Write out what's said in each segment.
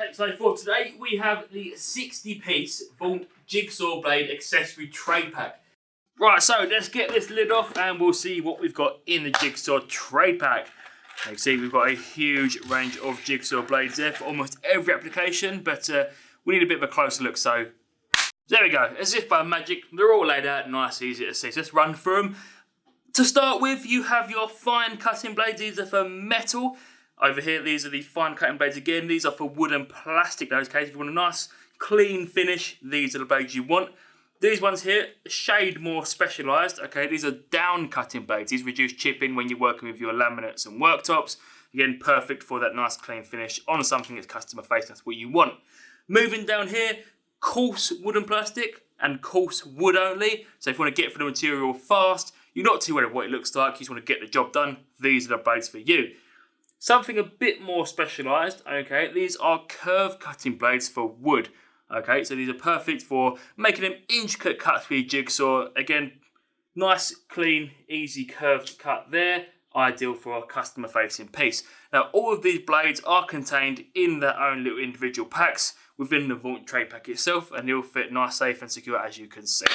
Okay, so for today we have the 60-piece Vaunt Jigsaw Blade Accessory Tray Pack. Right, so let's get this lid off and we'll see what we've got in the Jigsaw Tray Pack. You can see we've got a huge range of Jigsaw blades there for almost every application, but we need a bit of a closer look, so there we go. As if by magic, they're all laid out nice, easy to see. So let's run through them. To start with, you have your fine cutting blades. These are for metal. Over here, these are the fine cutting blades again. These are for wood and plastic in those cases. If you want a nice, clean finish, these are the blades you want. These ones here, a shade more specialised. Okay, these are down cutting blades. These reduce chipping when you're working with your laminates and worktops. Again, perfect for that nice, clean finish on something that's customer facing. That's what you want. Moving down here, coarse wood and plastic and coarse wood only. So if you want to get for the material fast, you're not too worried about what it looks like, you just want to get the job done, these are the blades for you. Something a bit more specialised, okay, these are curve cutting blades for wood. Okay, so these are perfect for making them intricate cuts for your jigsaw. Again, nice, clean, easy curved cut there. Ideal for a customer facing piece. Now, all of these blades are contained in their own little individual packs within the Vaunt tray pack itself, and they'll fit nice, safe and secure as you can see.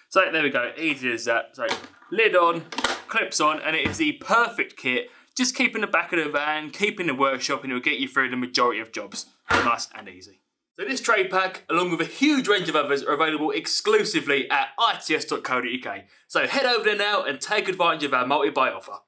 So there we go, easy as that. So lid on, clips on, and it is the perfect kit. Just keep in the back of the van, keep in the workshop, and it will get you through the majority of jobs. Nice and easy. So this tray pack, along with a huge range of others, are available exclusively at its.co.uk. So head over there now and take advantage of our multi-buy offer.